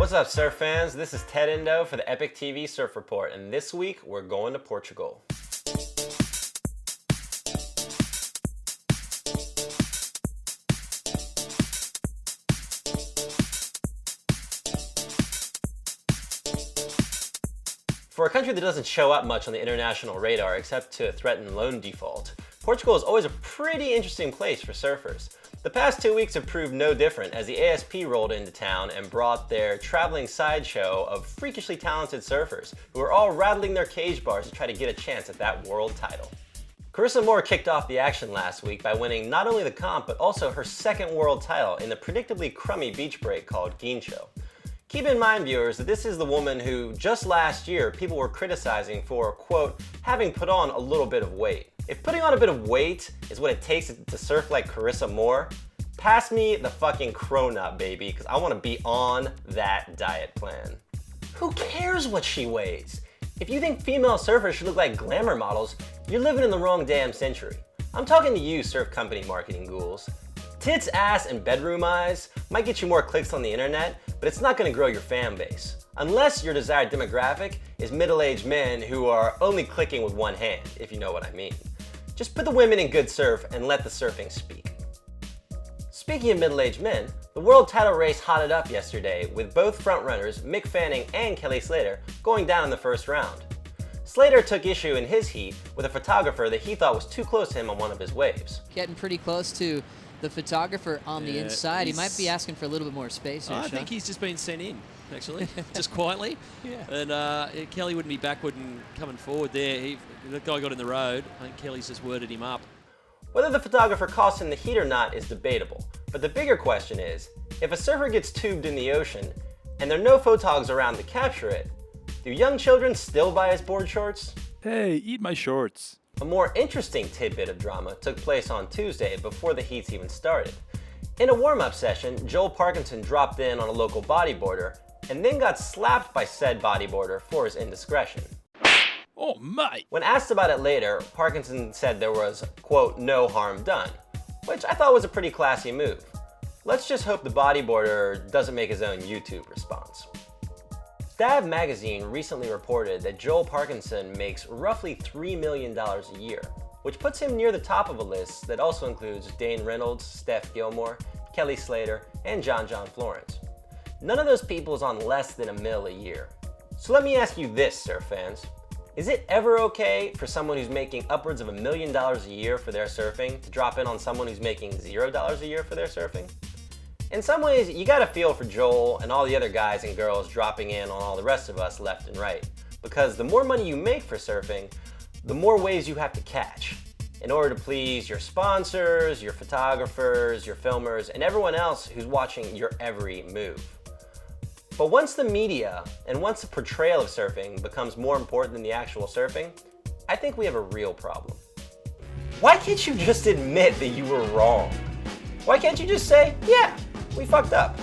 What's up, surf fans? This is Endo for the EpicTV Surf Report, and this week we're going to Portugal. For a country that doesn't show up much on the international radar except to threaten loan default, Portugal is always a pretty interesting place for surfers. The past 2 weeks have proved no different as the ASP rolled into town and brought their traveling sideshow of freakishly talented surfers who are all rattling their cage bars to try to get a chance at that world title. Carissa Moore kicked off the action last week by winning not only the comp but also her second world title in the predictably crummy beach break called Guincho. Keep in mind, viewers, that this is the woman who just last year people were criticizing for, quote, having put on a little bit of weight. If putting on a bit of weight is what it takes to surf like Carissa Moore, pass me the fucking cronut, baby, because I want to be on that diet plan. Who cares what she weighs? If you think female surfers should look like glamour models, you're living in the wrong damn century. I'm talking to you, surf company marketing ghouls. Tits, ass, and bedroom eyes might get you more clicks on the internet, but it's not going to grow your fan base. Unless your desired demographic is middle-aged men who are only clicking with one hand, if you know what I mean. Just put the women in good surf and let the surfing speak. Speaking of middle-aged men, the world title race hotted up yesterday with both frontrunners, Mick and Kelly Slater, going down in the first round. Slater took issue in his heat with a photographer that he thought was too close to him on one of his waves. Getting pretty close to the photographer on the inside. He might be asking for a little bit more space here, I think he's just been sent in, actually, just quietly. Yeah. And Kelly wouldn't be backward and coming forward there. The guy got in the road. I think Kelly's just worded him up. Whether the photographer cost him the heat or not is debatable, but the bigger question is, if a surfer gets tubed in the ocean and there are no photogs around to capture it, do young children still buy his board shorts? Hey, eat my shorts. A more interesting tidbit of drama took place on Tuesday before the heats even started. In a warm-up session, Joel Parkinson dropped in on a local bodyboarder and then got slapped by said bodyboarder for his indiscretion. Oh, mate. When asked about it later, Parkinson said there was, quote, no harm done, which I thought was a pretty classy move. Let's just hope the bodyboarder doesn't make his own YouTube response. Stab magazine recently reported that Joel Parkinson makes roughly $3 million a year, which puts him near the top of a list that also includes Dane Reynolds, Steph Gilmore, Kelly Slater, and John Florence. None of those people is on less than $1 million a year. So let me ask you this, surf fans. Is it ever okay for someone who's making upwards of $1 million a year for their surfing to drop in on someone who's making $0 a year for their surfing? In some ways, you gotta feel for Joel and all the other guys and girls dropping in on all the rest of us left and right. Because the more money you make for surfing, the more waves you have to catch in order to please your sponsors, your photographers, your filmers, and everyone else who's watching your every move. But once the media and once the portrayal of surfing becomes more important than the actual surfing, I think we have a real problem. Why can't you just admit that you were wrong? Why can't you just say, yeah, we fucked up?